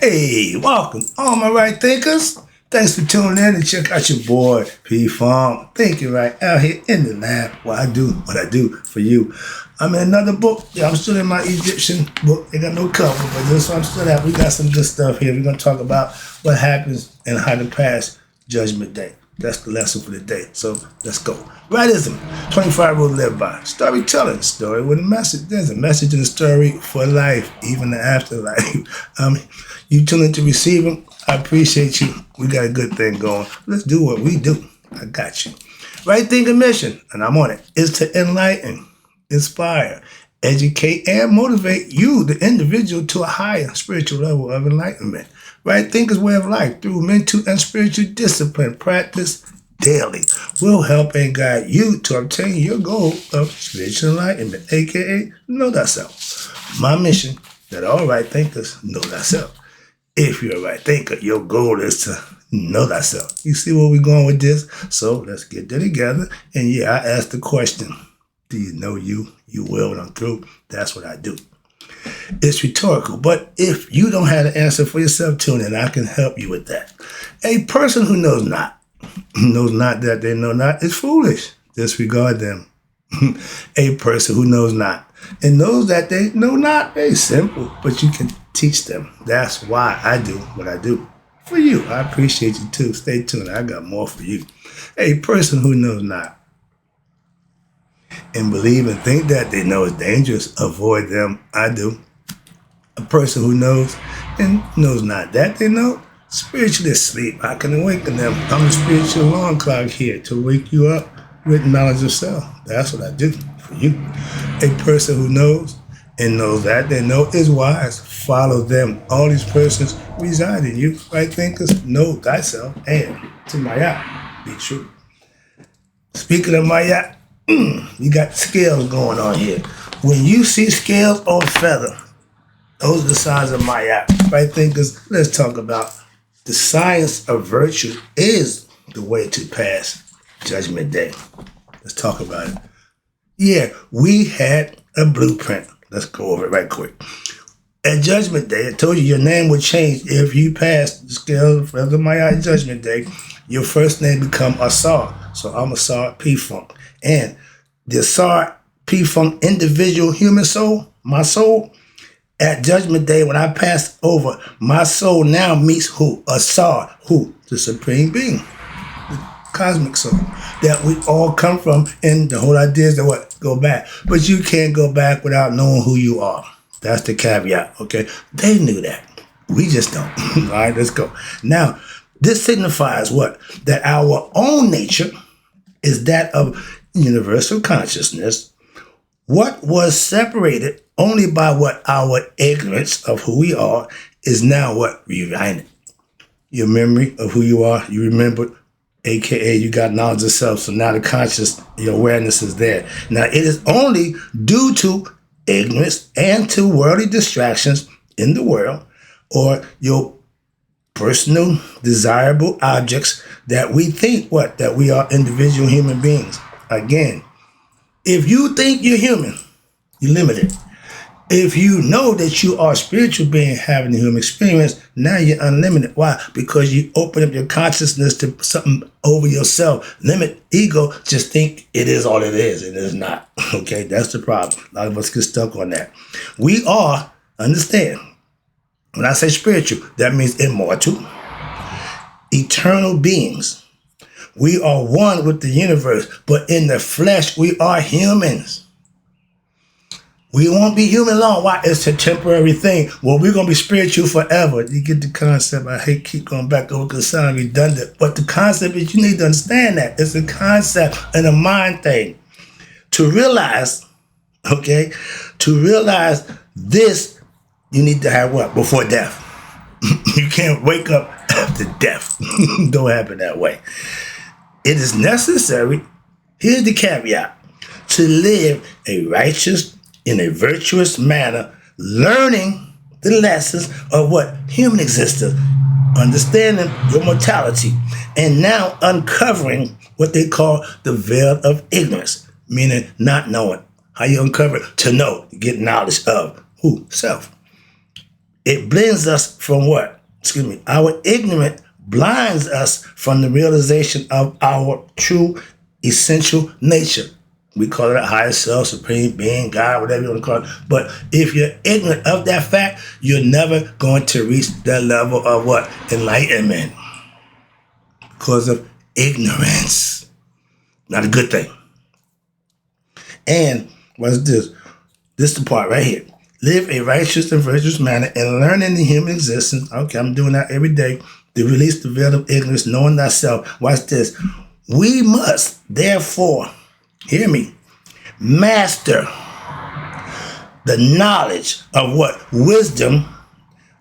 Hey, welcome, all my right thinkers. Thanks for tuning in and check out your boy P Fong. Thinking right out here in the lab. What I do for you. I'm in another book. Yeah, I'm still in my Egyptian book. They got no cover, but this one I'm still at. We got some good stuff here. We're gonna talk about what happens and how to pass Judgment Day. That's the lesson for the day. So let's go. Rightism, 25 rules to live by. Storytelling, story with a message. There's a message in the story for life, even the afterlife. You tune in to receive them. I appreciate you. We got a good thing going. Let's do what we do. I got you. Right thinking mission, and I'm on it, is to enlighten, inspire, educate, and motivate you, the individual, to a higher spiritual level of enlightenment. Right thinkers' way of life through mental and spiritual discipline practice daily will help and guide you to obtain your goal of spiritual enlightenment, aka know thyself. My mission that all right thinkers know thyself. If you're a right thinker, your goal is to know thyself. You see where we're going with this? So let's get that together. And yeah, I asked the question, do you know you? You will when I'm through. That's what I do. It's rhetorical, but if you don't have the answer for yourself, tune in. I can help you with that. A person who knows not that they know not, is foolish. Disregard them. A person who knows not and knows that they know not, very simple, but you can teach them. That's why I do what I do. For you, I appreciate you too. Stay tuned. I got more for you. A person who knows not and believe and think that they know is dangerous, avoid them. I do. A person who knows and knows not that they know, spiritually asleep. I can awaken them. I'm a spiritual alarm clock here to wake you up with knowledge of self. That's what I do for you. A person who knows and knows that they know is wise. Follow them. All these persons reside in you. Right thinkers, know thyself and to Maya, be true. Speaking of Maya, you got scales going on here. When you see scales on feather, those are the signs of Maya. Right thinkers, let's talk about the science of virtue is the way to pass Judgment Day. Let's talk about it. Yeah, we had a blueprint. Let's go over it right quick. At Judgment Day, I told you your name would change if you passed the scale of the Maya at Judgment Day. Your first name become Asar. So I'm Asar P Funk. And the Asar P Funk individual human soul, my soul, at Judgment Day, when I pass over, my soul now meets who? Asar, who? The Supreme Being, the cosmic soul that we all come from. And the whole idea is to what? Go back. But you can't go back without knowing who you are. That's the caveat, okay? They knew that. We just don't. All right, let's go. Now, this signifies what? That our own nature is that of universal consciousness. What was separated only by what our ignorance of who we are is now what? Reunited. Your memory of who you are, you remember, aka you got knowledge of self. So now the conscious, your awareness is there. Now it is only due to ignorance and to worldly distractions in the world or your personal desirable objects that we think what? That we are individual human beings. Again, if you think you're human, you're limited. If you know that you are a spiritual being having a human experience, now you're unlimited. Why? Because you open up your consciousness to something over yourself. Limit ego, just think it is all it is, and it is not. Okay, that's the problem. A lot of us get stuck on that. We are, understand, when I say spiritual, that means immortal, eternal beings. We are one with the universe, but in the flesh, we are humans. We won't be human long. Why? It's a temporary thing. Well, we're going to be spiritual forever. You get the concept. I hate keep going back over because it sounds redundant. But the concept is you need to understand that. It's a concept and a mind thing. To realize, okay, to realize this, you need to have what? Before death. You can't wake up after death. Don't happen that way. It is necessary, here's the caveat, to live a righteous, in a virtuous manner, learning the lessons of what? Human existence, understanding your mortality, and now uncovering what they call the veil of ignorance, meaning not knowing. How you uncover it? To know, get knowledge of who? Self. It blends us from what? Excuse me. Our ignorance blinds us from the realization of our true essential nature. We call it a higher self, supreme being, God, whatever you want to call it. But if you're ignorant of that fact, you're never going to reach that level of what? Enlightenment. Because of ignorance. Not a good thing. And what's this? This is the part right here. Live a righteous and virtuous manner and learn in the human existence. Okay, I'm doing that every day. To release the veil of ignorance, knowing thyself. Watch this. We must, therefore, hear me, master the knowledge of what? Wisdom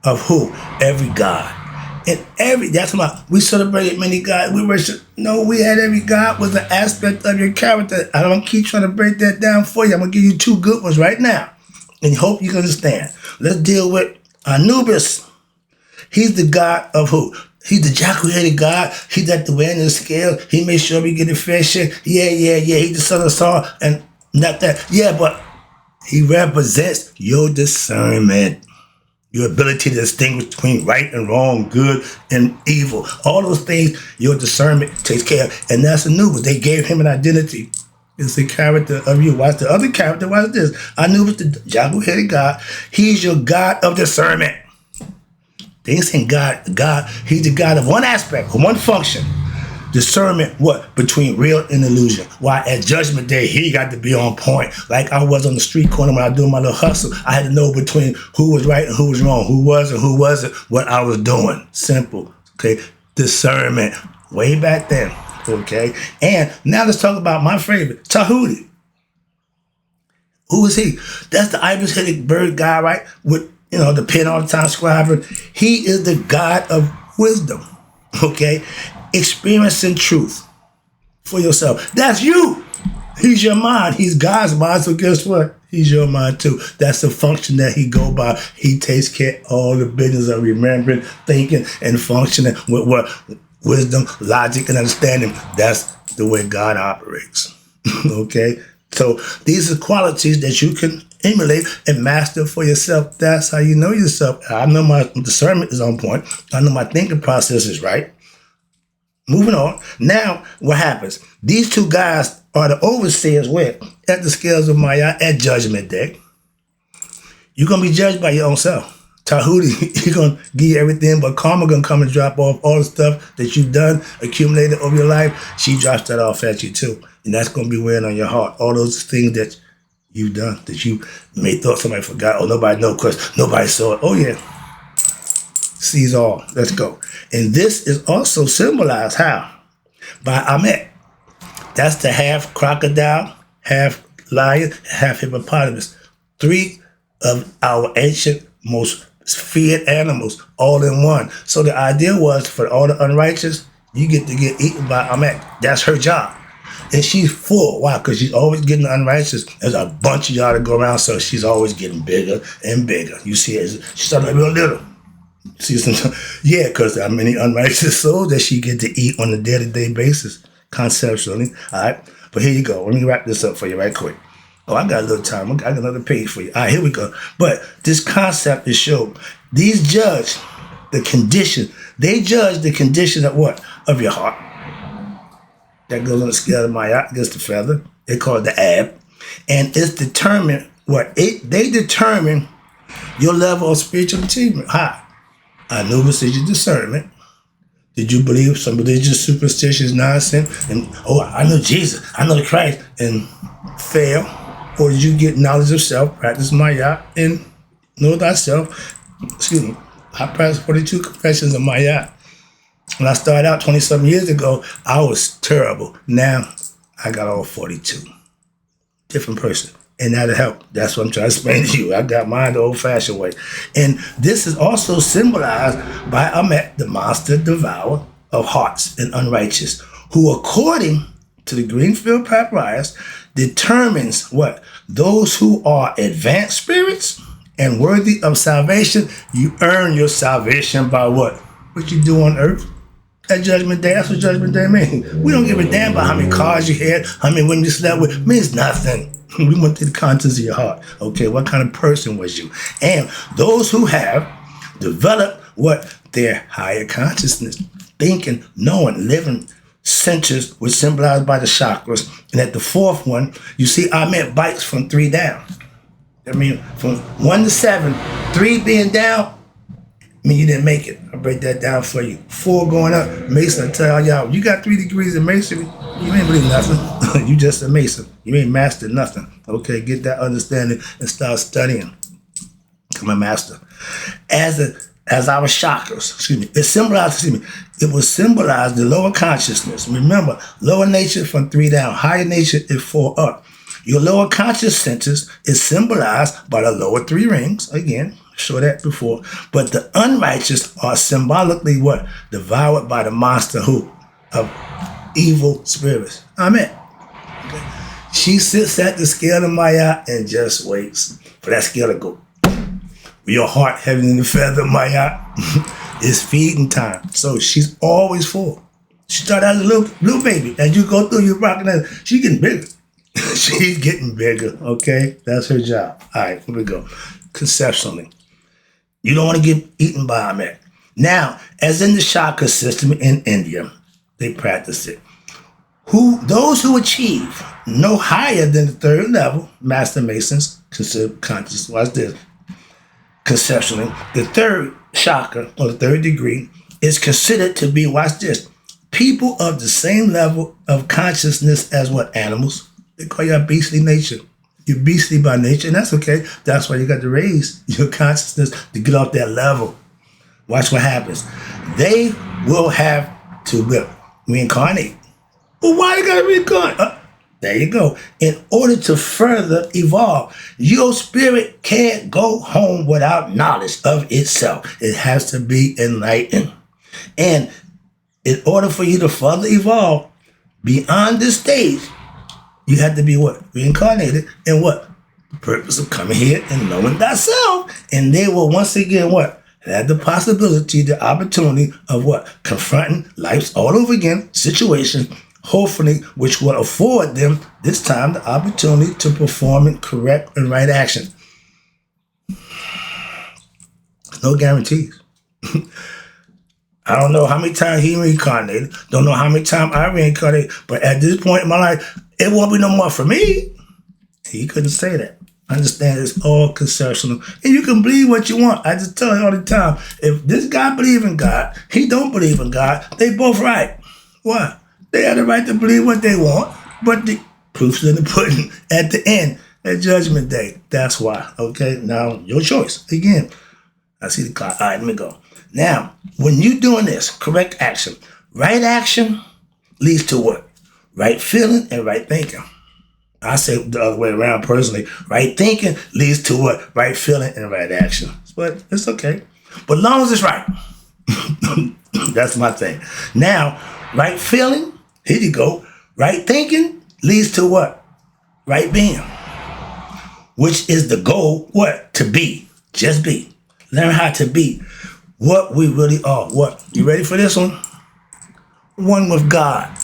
of who? Every God. And that's why we celebrated many gods. We worship. No, we had every God was an aspect of your character. I don't keep trying to break that down for you. I'm going to give you two good ones right now. And hope you can understand. Let's deal with Anubis. He's the god of who? He's the jackal-headed god. He's at the end of the scale. He makes sure we get a fair share. Yeah. He's the son of Saul. And not that. Yeah, but he represents your discernment. Your ability to distinguish between right and wrong, good and evil. All those things, your discernment takes care of. And that's Anubis. They gave him an identity. It's the character of you. Watch the other character. Watch this. Anubis, the jackal-headed god. He's your god of discernment. They ain't saying God. He's the God of one aspect, one function. Discernment, what? Between real and illusion. Why at Judgment Day, he got to be on point. Like I was on the street corner when I was doing my little hustle. I had to know between who was right and who was wrong, who was and who wasn't, what I was doing. Simple, okay? Discernment, way back then, okay? And now let's talk about my favorite, Tahuti. Who is he? That's the ibis-headed bird guy, right? With, the pen all the time scribing. He is the God of wisdom, okay? Experiencing truth for yourself. That's you. He's your mind. He's God's mind. So guess what? He's your mind too. That's the function that he go by. He takes care of all the business of remembering, thinking, and functioning with what? Wisdom, logic, and understanding. That's the way God operates. Okay? So these are qualities that you can emulate and master for yourself. That's how you know yourself. I know my discernment is on point. I know my thinking process is right. Moving on. Now, what happens? These two guys are the overseers where? At the scales of Maya at Judgment Day. You're going to be judged by your own self. Tahuti, he's going to give you everything, but karma going to come and drop off all the stuff that you've done, accumulated over your life. She drops that off at you too. And that's going to be weighing on your heart. All those things that you've done, that you may thought somebody forgot, or nobody know because nobody saw it. Oh, yeah. Sees all. Let's go. And this is also symbolized how? By Amet. That's the half crocodile, half lion, half hippopotamus. Three of our ancient, most feared animals all in one. So the idea was for all the unrighteous, you get to get eaten by Amet. That's her job. And she's full. Why? Because she's always getting the unrighteous. There's a bunch of y'all to go around, so she's always getting bigger and bigger. You see it. She's starting real little. See some, yeah, because there are many unrighteous souls that she get to eat on a day-to-day basis, conceptually. All right, but here you go. Let me wrap this up for you right quick. Oh, I got a little time. I got another page for you. All right, here we go. But this concept is shown. These judge the condition. They judge the condition of what? Of your heart. That goes on the scale of Maya against the feather. They call it the ab. And it's determined what? They determine your level of spiritual achievement. How? Anubis is your discernment. Did you believe some religious superstitious nonsense? And, I know Jesus, I know Christ, and fail? Or did you get knowledge of self, practice Maya, and know thyself? Excuse me. I practiced 42 confessions of Maya. When I started out 20-something years ago, I was terrible. Now, I got all 42. Different person. And that'll help. That's what I'm trying to explain to you. I got mine the old-fashioned way. And this is also symbolized by Amet, the monster devourer of hearts and unrighteous, who, according to the Greenfield Papyrus, determines what? Those who are advanced spirits and worthy of salvation. You earn your salvation by what? What you do on earth. At Judgment Day, that's what Judgment Day means. We don't give a damn about how many cars you had, how many women you slept with. It means nothing. We want the contents of your heart. Okay, what kind of person was you? And those who have develop what? Their higher consciousness. Thinking, knowing, living centers were symbolized by the chakras. And at the fourth one, you see, I meant bites from 3 down. I mean, from 1 to 7, 3 being down, I mean, you didn't make it. I'll break that down for you. 4 going up. Mason, I tell y'all, you got 3 degrees in masonry, you ain't really nothing. You just a mason. You ain't mastered nothing. Okay, get that understanding and start studying. Become a master. As our chakras, it will symbolize the lower consciousness. Remember, lower nature from 3 down, higher nature is 4 up. Your lower conscious centers is symbolized by the lower 3 rings. Again, saw that before. But the unrighteous are symbolically what? Devoured by the monster who? Of evil spirits. Amen. Okay. She sits at the scale of Maya and just waits for that scale to go. Your heart heavy in the feather, Maya. It's feeding time. So she's always full. She started out as a little baby. As you go through, you're rocking her. She's getting bigger. She's getting bigger, okay? That's her job. All right, here we go. Conceptually. You don't want to get eaten by a man. Now, as in the chakra system in India, they practice it. Those who achieve no higher than the 3rd level, Master Masons, consider conscious, watch this, conceptually, the 3rd chakra, or the 3rd degree, is considered to be, watch this, people of the same level of consciousness as what? Animals. They call you beastly nature. You're beastly by nature, and that's okay. That's why you got to raise your consciousness to get off that level. Watch what happens. They will have to reincarnate. Well, why they got to reincarnate? There you go. In order to further evolve, your spirit can't go home without knowledge of itself. It has to be enlightened. And in order for you to further evolve beyond this stage, you have to be what? Reincarnated. And what? The purpose of coming here and knowing thyself. And they will once again what? Have the possibility, the opportunity of what? Confronting life's all over again situation, hopefully, which will afford them this time the opportunity to perform in correct and right action. No guarantees. I don't know how many times he reincarnated. Don't know how many times I reincarnated. But at this point in my life, it won't be no more for me. He couldn't say that. Understand, it's all conceptual. And you can believe what you want. I just tell you all the time, if this guy believe in God, he don't believe in God, they both right. Why? They have the right to believe what they want, but the proof's in the pudding at the end, at Judgment Day. That's why. Okay, now your choice. Again, I see the clock. All right, let me go. Now, when you're doing this, correct action, right action leads to what? Right feeling and right thinking. I say the other way around personally. Right thinking leads to what? Right feeling and right action. But it's okay. But as long as it's right. That's my thing. Now, right feeling, here you go. Right thinking leads to what? Right being. Which is the goal, what? To be. Just be. Learn how to be what we really are. What? You ready for this one? One with God.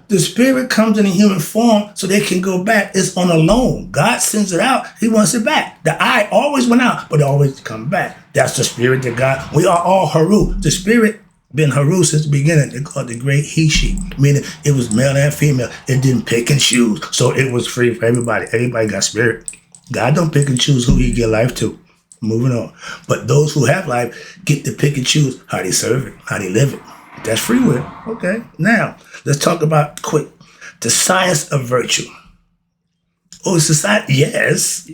The spirit comes in a human form so they can go back. It's on a loan. God sends it out. He wants it back. The eye always went out, but it always come back. That's the spirit of God. We are all Haru. The spirit been Haru since the beginning. They call it the great he-she, meaning it was male and female. It didn't pick and choose. So it was free for everybody. Everybody got spirit. God don't pick and choose who he give life to. Moving on. But those who have life get to pick and choose how they serve it, how they live it. That's free will. Okay. Now, let's talk about quick. The science of virtue. Oh, society. Yes.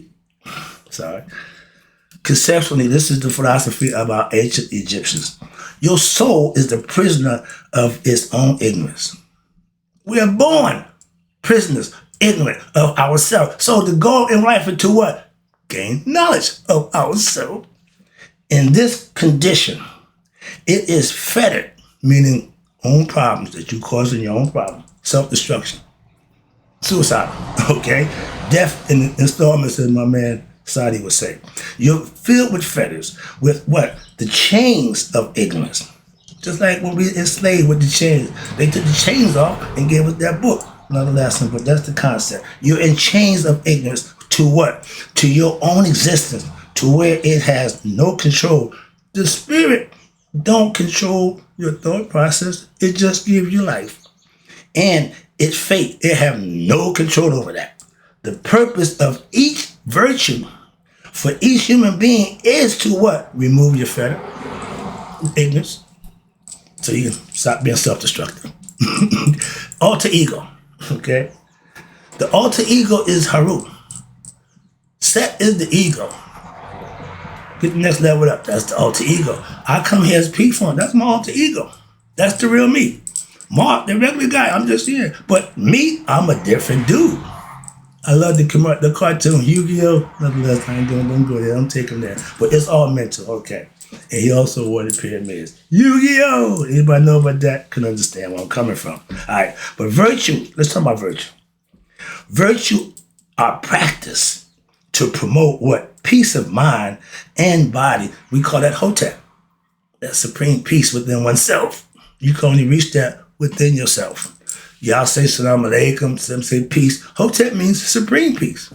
Sorry. Conceptually, this is the philosophy about ancient Egyptians. Your soul is the prisoner of its own ignorance. We are born prisoners, ignorant of ourselves. So the goal in life is to what? Gain knowledge of ourselves. In this condition, it is fettered, meaning own problems that you cause in your own problem. Self-destruction. Suicide. Okay? Death in installments, as my man Sadi would say. You're filled with fetters, with what? The chains of ignorance. Just like when we enslaved with the chains. They took the chains off and gave us that book. Another lesson, but that's the concept. You're in chains of ignorance to what? To your own existence, to where it has no control The spirit don't control your thought process. It just gives you life. And it's fate. It have no control over that. The purpose of each virtue for each human being is to what? Remove your fetter, ignorance, so you can stop being self-destructive. Alter ego, okay? The alter ego is Haru. Set is the ego. Get the next level up. That's the alter ego. I come here as P Funk. That's my alter ego. That's the real me. Mark, the regular guy, I'm just here. But me, I'm a different dude. I love the cartoon, Yu-Gi-Oh! Nonetheless, I ain't don't go there. I'm taking that. But it's all mental, okay. And he also wore the pyramids. Yu-Gi-Oh! Anybody know about that can understand where I'm coming from. All right. But virtue, let's talk about virtue. Virtue are practice to promote what? Peace of mind and body. We call that Hotep. That supreme peace within oneself. You can only reach that within yourself. Y'all say salam alaikum, some say peace. Hotep means supreme peace.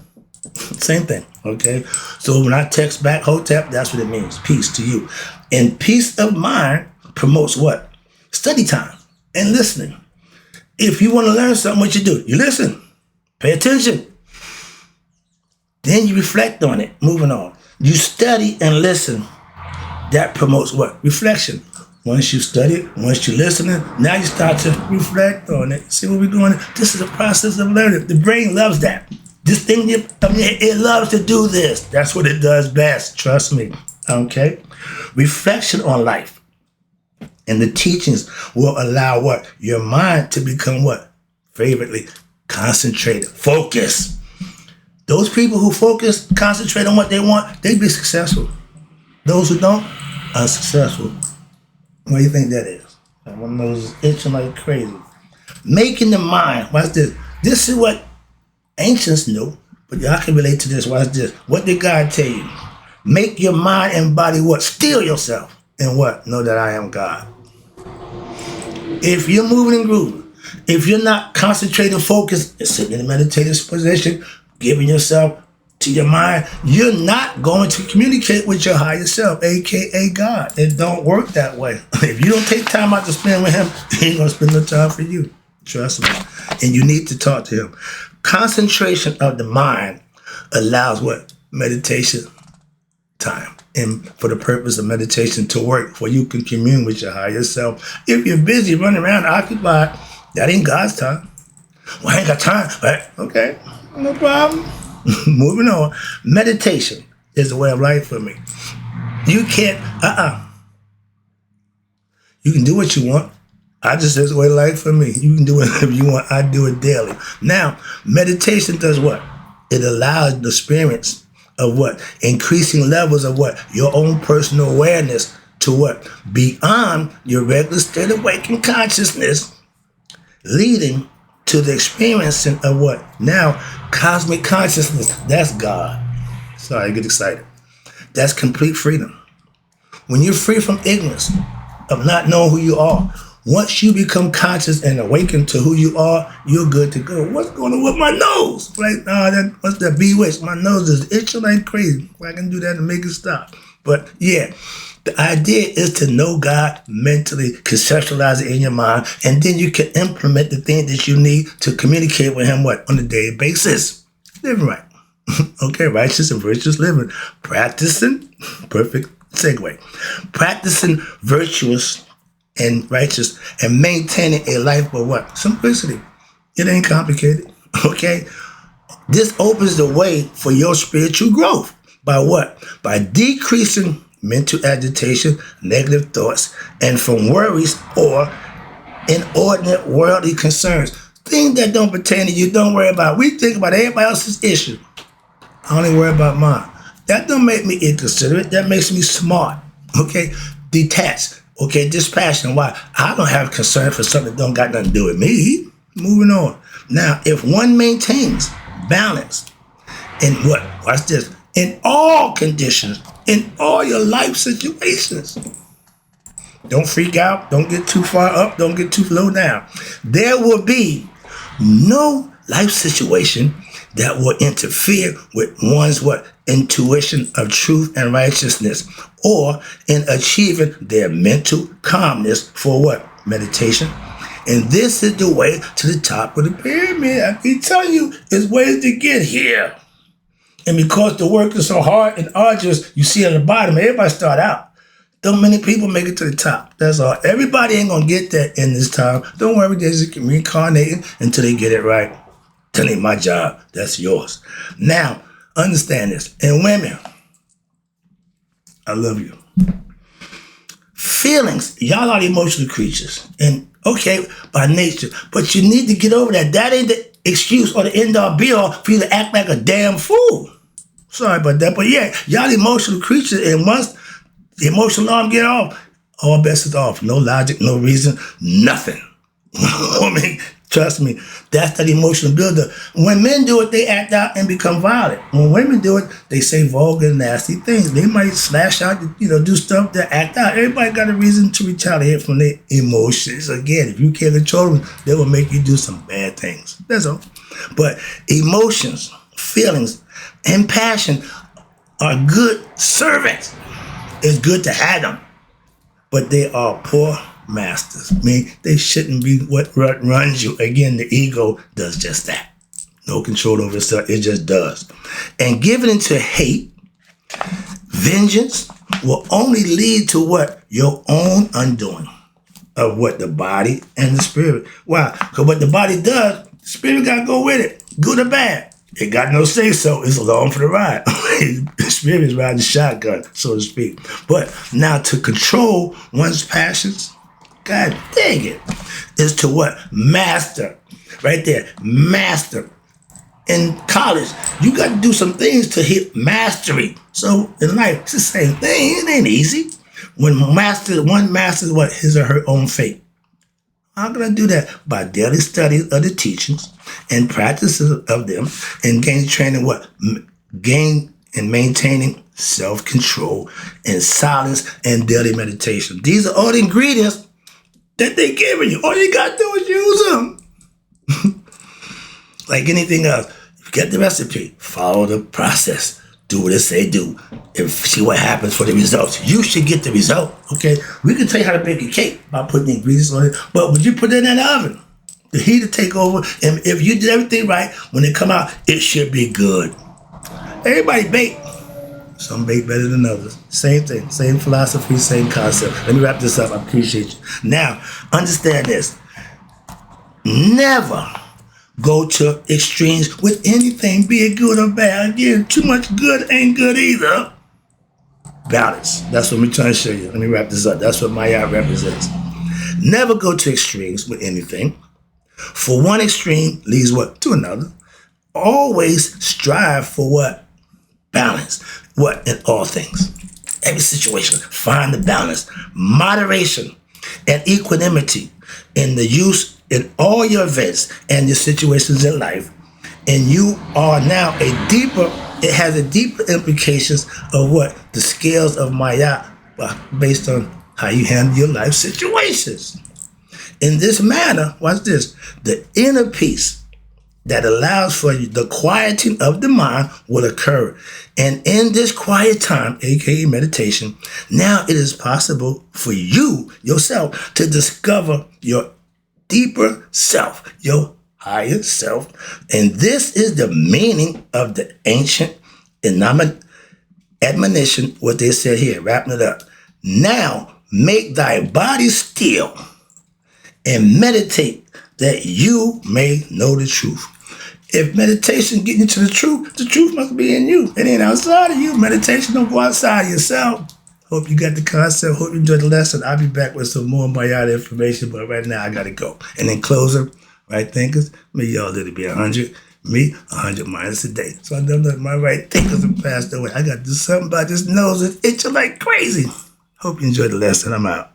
Same thing, okay? So when I text back Hotep, that's what it means, peace to you. And peace of mind promotes what? Study time and listening. If you want to learn something, what you do? You listen, pay attention. Then you reflect on it, moving on. You study and listen. That promotes what? Reflection. Once you study it, once you're listening, now you start to reflect on it. See where we're going? This is a process of learning. The brain loves that. This thing, it loves to do this. That's what it does best. Trust me. Okay? Reflection on life. And the teachings will allow what? Your mind to become what? Favorably concentrated. Focus. Those people who focus, concentrate on what they want, they be successful. Those who don't, unsuccessful. What do you think that is? One of those itching like crazy. Making the mind. Watch this. This is what ancients knew, but y'all can relate to this. Watch this. What did God tell you? Make your mind and body what? Still yourself. And what? Know that I am God. If you're moving and grooving, if you're not concentrating, focused, and sitting in a meditative position, giving yourself to your mind, you're not going to communicate with your higher self, aka God. It don't work that way. If you don't take time out to spend with him, he ain't gonna spend no time for you. Trust me. And you need to talk to him. Concentration of the mind allows what? Meditation time. And for the purpose of meditation to work, where you can commune with your higher self. If you're busy running around occupied, that ain't God's time. Well, I ain't got time. Right? Okay, no problem. Moving on. Meditation is the way of life for me. You can't, You can do what you want. I just said it's the way of life for me. You can do whatever you want. I do it daily. Now, meditation does what? It allows the experience of what? Increasing levels of what? Your own personal awareness to what? Beyond your regular state of waking consciousness, leading to the experiencing of what? Now, cosmic consciousness. That's God. Sorry, I get excited. That's complete freedom. When you're free from ignorance of not knowing who you are, once you become conscious and awaken to who you are, you're good to go. What's going on with my nose? Right now, what's that bewitched? My nose is itching like crazy. I can do that to make it stop. But yeah, the idea is to know God mentally, conceptualize it in your mind, and then you can implement the thing that you need to communicate with him, what? On a daily basis. Living right. Okay, righteous and virtuous living. Practicing, perfect segue. Practicing virtuous and righteous and maintaining a life of what? Simplicity. It ain't complicated. Okay? This opens the way for your spiritual growth. By what? By decreasing mental agitation, negative thoughts, and from worries or inordinate worldly concerns. Things that don't pertain to you, don't worry about. We think about everybody else's issue. I only worry about mine. That don't make me inconsiderate. That makes me smart. Okay? Detached. Okay? Dispassionate. Why? I don't have concern for something that don't got nothing to do with me. Moving on. Now, if one maintains balance in what? Watch this. In all conditions, in all your life situations. Don't freak out. Don't get too far up. Don't get too low down. There will be no life situation that will interfere with one's what? Intuition of truth and righteousness, or in achieving their mental calmness for what? Meditation. And this is the way to the top of the pyramid. I keep telling you, there's ways to get here. And because the work is so hard and arduous, you see at the bottom, everybody start out. Don't many people make it to the top. That's all. Everybody ain't going to get that in this time. Don't worry, they're just reincarnating until they get it right. That ain't my job. That's yours. Now, understand this. And women, I love you. Feelings, y'all are emotional creatures. And okay, by nature. But you need to get over that. That ain't the excuse or the end-all be-all for you to act like a damn fool. Sorry about that. But yeah, y'all emotional creatures. And once the emotional alarm get off, all bets is off. No logic, no reason, nothing. I mean, trust me, that's that emotional builder. When men do it, they act out and become violent. When women do it, they say vulgar, nasty things. They might slash out, do stuff that act out. Everybody got a reason to retaliate from their emotions. Again, if you can't control them, they will make you do some bad things. That's all. But emotions, feelings, and passion are good servants. It's good to have them, but they are poor masters. I mean, they shouldn't be what runs you. Again, the ego does just that. No control over itself. It just does. And giving into hate, vengeance will only lead to what? Your own undoing of what? The body and the spirit. Why? Because what the body does, the spirit got to go with it, good or bad. It got no say so. It's along for the ride. The spirit is riding shotgun, so to speak. But now to control one's passions, God dang it, is to what? Master. Right there. Master. In college, you got to do some things to hit mastery. So in life, it's the same thing. It ain't easy. When one masters what? His or her own fate. How can I do that? By daily studies of the teachings and practices of them, and gain training what? Gain and maintaining self-control and silence and daily meditation. These are all the ingredients that they giving you. All you got to do is use them. Like anything else, you get the recipe, follow the process, do what it say do, and see what happens for the results. You should get the result, okay? We can tell you how to bake a cake by putting the ingredients on it, but when you put it in the oven, the heat will take over, and if you did everything right, when it come out, it should be good. Everybody bake. Some bake better than others. Same thing, same philosophy, same concept. Let me wrap this up. I appreciate you. Now, understand this. Never go to extremes with anything, be it good or bad. Again, too much good ain't good either. Balance. That's what we're trying to show you. Let me wrap this up. That's what Maya represents. Never go to extremes with anything. For one extreme leads what? To another. Always strive for what? Balance. What? In all things. Every situation. Find the balance. Moderation and equanimity in the use in all your events and your situations in life. And you are now it has a deeper implications of what? The scales of Maya based on how you handle your life situations. In this manner, watch this, the inner peace that allows for the quieting of the mind will occur. And in this quiet time, aka meditation, now it is possible for you, yourself, to discover your deeper self, your higher self. And this is the meaning of the ancient admonition, what they said here, wrapping it up. Now make thy body still and meditate that you may know the truth. If meditation getting you to the truth must be in you. It ain't outside of you. Meditation don't go outside of yourself. Hope you got the concept. Hope you enjoyed the lesson. I'll be back with some more Maya information, but right now I got to go. And in closing, right thinkers, may y'all let it be 100. Me, 100 minus a day. So I know that my right thinkers have passed away. I got to do something about this nose. It's itching like crazy. Hope you enjoyed the lesson. I'm out.